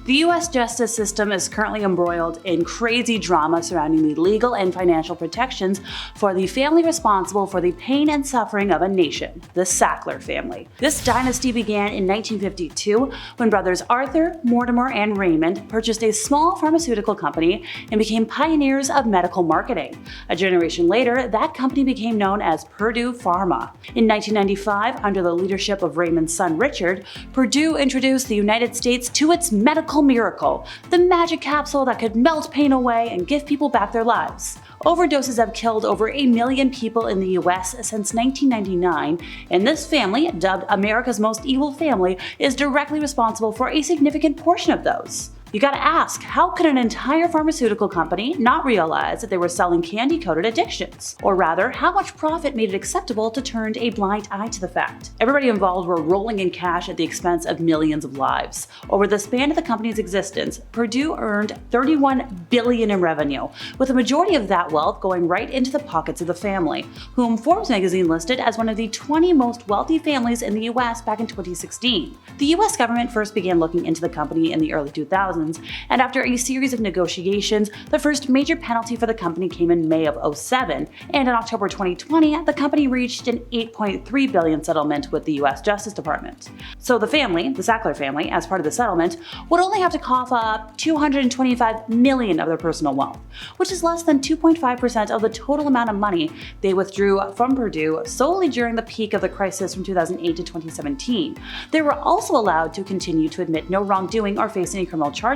The US justice system is currently embroiled in crazy drama surrounding the legal and financial protections for the family responsible for the pain and suffering of a nation, the Sackler family. This dynasty began in 1952 when brothers Arthur, Mortimer, and Raymond purchased a small pharmaceutical company and became pioneers of medical marketing. A generation later, that company became known as Purdue Pharma. In 1995, under the leadership of Raymond's son Richard, Purdue introduced the United States to its medical miracle, the magic capsule that could melt pain away and give people back their lives. Overdoses have killed over 1 million people in the US since 1999, and this family, dubbed America's most evil family, is directly responsible for a significant portion of those. You gotta ask, how could an entire pharmaceutical company not realize that they were selling candy-coated addictions? Or rather, how much profit made it acceptable to turn a blind eye to the fact? Everybody involved were rolling in cash at the expense of millions of lives. Over the span of the company's existence, Purdue earned $31 billion in revenue, with a majority of that wealth going right into the pockets of the family, whom Forbes magazine listed as one of the 20 most wealthy families in the US back in 2016. The US government first began looking into the company in the early 2000s, and after a series of negotiations, the first major penalty for the company came in May of 2007, and in October 2020, the company reached an $8.3 billion settlement with the US Justice Department. So the family, the Sackler family, as part of the settlement, would only have to cough up $225 million of their personal wealth, which is less than 2.5% of the total amount of money they withdrew from Purdue solely during the peak of the crisis from 2008 to 2017. They were also allowed to continue to admit no wrongdoing or face any criminal charges.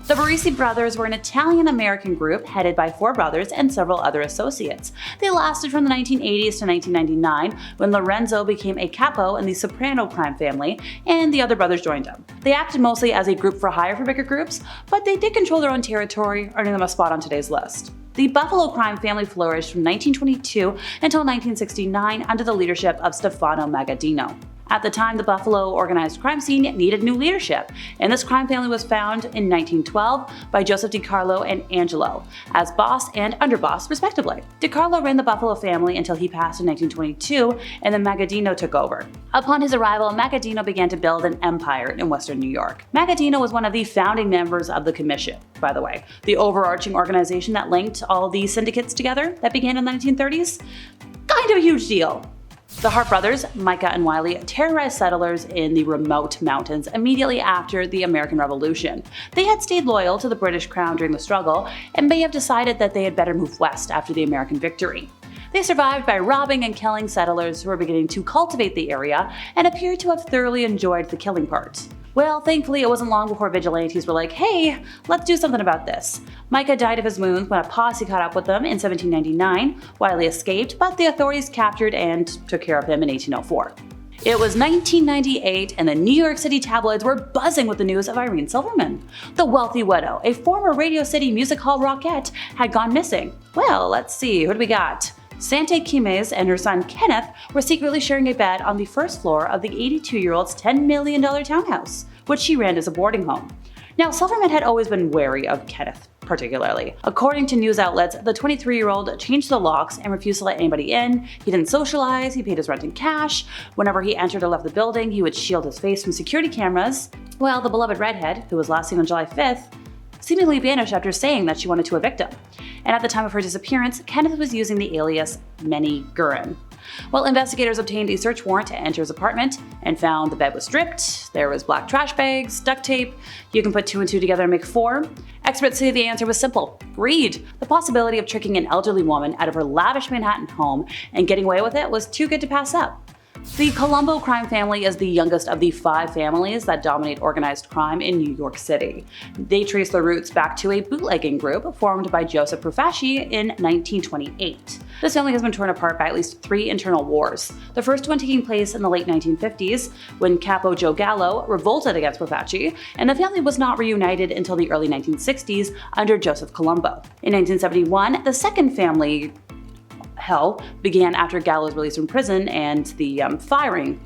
The Barese Brothers were an Italian-American group headed by 4 brothers and several other associates. They lasted from the 1980s to 1999, when Lorenzo became a capo in the Soprano crime family, and the other brothers joined them. They acted mostly as a group for hire for bigger groups, but they did control their own territory, earning them a spot on today's list. The Buffalo crime family flourished from 1922 until 1969 under the leadership of Stefano Magaddino. At the time, the Buffalo organized crime scene needed new leadership, and this crime family was found in 1912 by Joseph DiCarlo and Angelo, as boss and underboss respectively. DiCarlo ran the Buffalo family until he passed in 1922, and then Magaddino took over. Upon his arrival, Magaddino began to build an empire in Western New York. Magaddino was one of the founding members of the Commission, by the way, the overarching organization that linked all these syndicates together that began in the 1930s. Kind of a huge deal. The Harpe brothers, Micah and Wiley, terrorized settlers in the remote mountains immediately after the American Revolution. They had stayed loyal to the British Crown during the struggle and may have decided that they had better move west after the American victory. They survived by robbing and killing settlers who were beginning to cultivate the area and appeared to have thoroughly enjoyed the killing part. Well, thankfully, it wasn't long before vigilantes were like, hey, let's do something about this. Micah died of his wounds when a posse caught up with them in 1799. Wiley escaped, but the authorities captured and took care of him in 1804. It was 1998, and the New York City tabloids were buzzing with the news of Irene Silverman. The wealthy widow, a former Radio City Music Hall rockette, had gone missing. Well, let's see, who do we got? Sante and her son Kenneth were secretly sharing a bed on the first floor of the 82-year-old's $10 million townhouse, which she ran as a boarding home. Now, Silverman had always been wary of Kenneth, particularly. According to news outlets, the 23-year-old changed the locks and refused to let anybody in. He didn't socialize, he paid his rent in cash. Whenever he entered or left the building, he would shield his face from security cameras. Well, the beloved redhead, who was last seen on July 5th, seemingly vanished after saying that she wanted to evict him. And at the time of her disappearance, Kenneth was using the alias Manny Gurin. Well, investigators obtained a search warrant to enter his apartment and found the bed was stripped, there was black trash bags, duct tape. You can put 2 and 2 together and make 4. Experts say the answer was simple: greed. The possibility of tricking an elderly woman out of her lavish Manhattan home and getting away with it was too good to pass up. The Colombo crime family is the youngest of the 5 families that dominate organized crime in New York City. They trace their roots back to a bootlegging group formed by Joseph Profaci in 1928. This family has been torn apart by at least 3 internal wars, the first one taking place in the late 1950s when Capo Joe Gallo revolted against Profaci, and the family was not reunited until the early 1960s under Joseph Colombo. In 1971, the second family hell began after Gallo's release from prison and the firing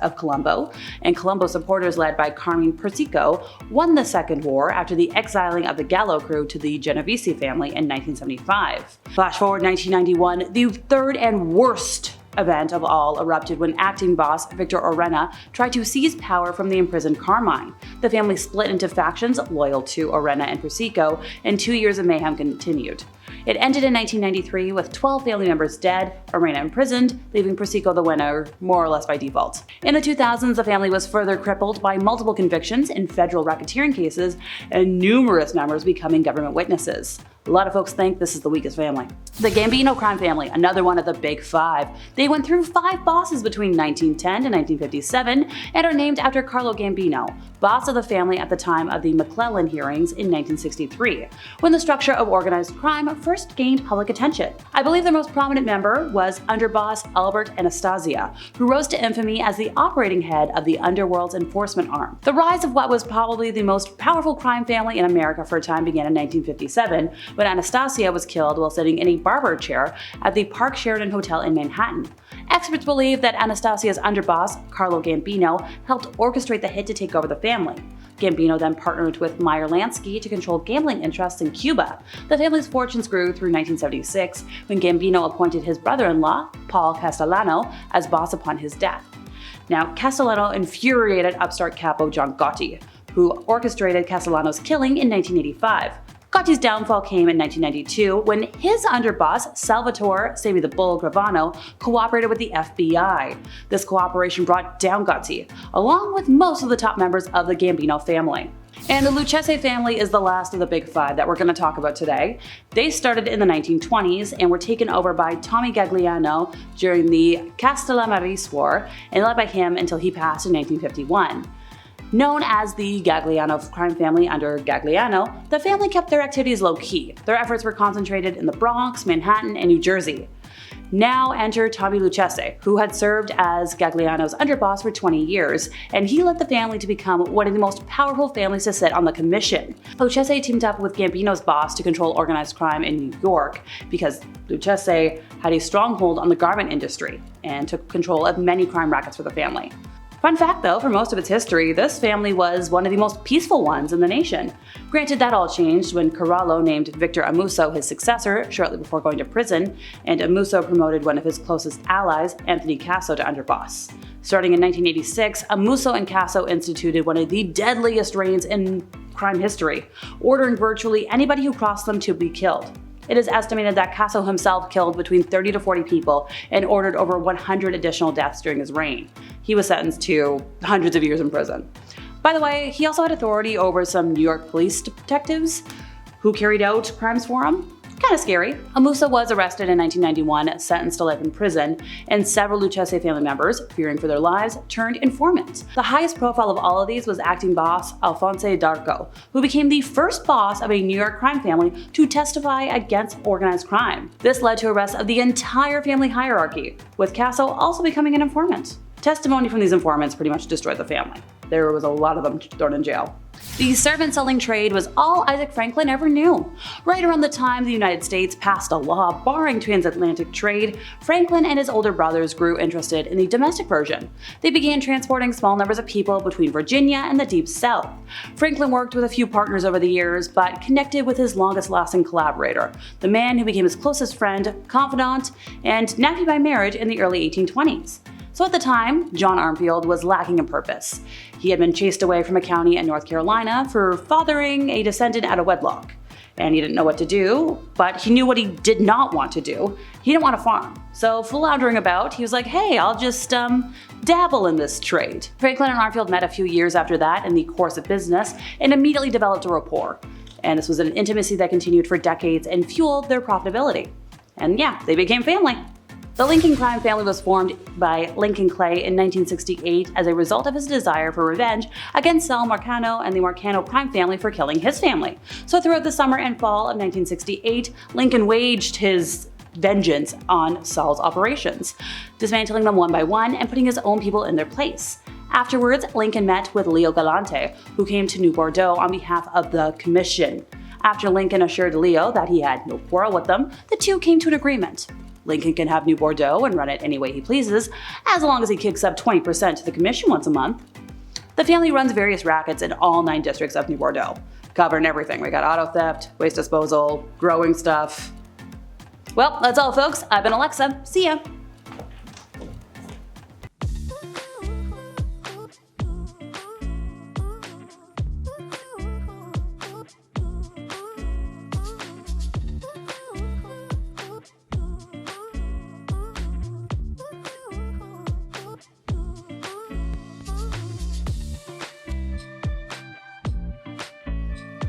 of Colombo, and Colombo supporters led by Carmine Persico won the Second War after the exiling of the Gallo crew to the Genovese family in 1975. Flash forward 1991, the third and worst event of all erupted when acting boss Victor Orena tried to seize power from the imprisoned Carmine. The family split into factions loyal to Orena and Persico, and 2 years of mayhem continued. It ended in 1993 with 12 family members dead, Orena imprisoned, leaving Persico the winner more or less by default. In the 2000s, the family was further crippled by multiple convictions in federal racketeering cases and numerous members becoming government witnesses. A lot of folks think this is the weakest family. The Gambino crime family, another one of the big five. They went through 5 bosses between 1910 to 1957 and are named after Carlo Gambino, boss of the family at the time of the McClellan hearings in 1963, when the structure of organized crime first gained public attention. I believe their most prominent member was underboss Albert Anastasia, who rose to infamy as the operating head of the underworld's enforcement arm. The rise of what was probably the most powerful crime family in America for a time began in 1957, when Anastasia was killed while sitting in a barber chair at the Park Sheridan Hotel in Manhattan. Experts believe that Anastasia's underboss, Carlo Gambino, helped orchestrate the hit to take over the family. Gambino then partnered with Meyer Lansky to control gambling interests in Cuba. The family's fortunes grew through 1976, when Gambino appointed his brother-in-law, Paul Castellano, as boss upon his death. Now, Castellano infuriated upstart capo John Gotti, who orchestrated Castellano's killing in 1985. Gotti's downfall came in 1992 when his underboss, Salvatore "Sammy the Bull" Gravano, cooperated with the FBI. This cooperation brought down Gotti, along with most of the top members of the Gambino family. And the Lucchese family is the last of the big five that we're going to talk about today. They started in the 1920s and were taken over by Tommy Gagliano during the Castellamarese War and led by him until he passed in 1951. Known as the Gagliano crime family under Gagliano, the family kept their activities low-key. Their efforts were concentrated in the Bronx, Manhattan, and New Jersey. Now enter Tommy Lucchese, who had served as Gagliano's underboss for 20 years, and he led the family to become one of the most powerful families to sit on the commission. Lucchese teamed up with Gambino's boss to control organized crime in New York, because Lucchese had a stronghold on the garment industry and took control of many crime rackets for the family. Fun fact though, for most of its history, this family was one of the most peaceful ones in the nation. Granted, that all changed when Corallo named Victor Amuso his successor shortly before going to prison, and Amuso promoted one of his closest allies, Anthony Casso, to underboss. Starting in 1986, Amuso and Casso instituted one of the deadliest reigns in crime history, ordering virtually anybody who crossed them to be killed. It is estimated that Casso himself killed between 30 to 40 people and ordered over 100 additional deaths during his reign. He was sentenced to hundreds of years in prison. By the way, he also had authority over some New York police detectives who carried out crimes for him. Kind of scary. Amuso was arrested in 1991, sentenced to life in prison, and several Lucchese family members, fearing for their lives, turned informant. The highest profile of all of these was acting boss Alphonse D'Arco, who became the first boss of a New York crime family to testify against organized crime. This led to arrests of the entire family hierarchy, with Casso also becoming an informant. Testimony from these informants pretty much destroyed the family. There was a lot of them thrown in jail. The servant selling trade was all Isaac Franklin ever knew. Right around the time the United States passed a law barring transatlantic trade, Franklin and his older brothers grew interested in the domestic version. They began transporting small numbers of people between Virginia and the Deep South. Franklin worked with a few partners over the years, but connected with his longest-lasting collaborator, the man who became his closest friend, confidant, and nephew by marriage in the early 1820s. So at the time, John Armfield was lacking in purpose. He had been chased away from a county in North Carolina for fathering a descendant out of wedlock. And he didn't know what to do, but he knew what he did not want to do. He didn't want to farm. So floundering about, he was like, hey, I'll just dabble in this trade. Franklin and Armfield met a few years after that in the course of business and immediately developed a rapport. And this was an intimacy that continued for decades and fueled their profitability. And yeah, they became family. The Lincoln crime family was formed by Lincoln Clay in 1968 as a result of his desire for revenge against Sal Marcano and the Marcano crime family for killing his family. So throughout the summer and fall of 1968, Lincoln waged his vengeance on Sal's operations, dismantling them one by one and putting his own people in their place. Afterwards, Lincoln met with Leo Galante, who came to New Bordeaux on behalf of the Commission. After Lincoln assured Leo that he had no quarrel with them, the two came to an agreement. Lincoln can have New Bordeaux and run it any way he pleases, as long as he kicks up 20% to the commission once a month. The family runs various rackets in all 9 districts of New Bordeaux, covering everything. We got auto theft, waste disposal, growing stuff. Well, that's all folks. I've been Alexa. See ya!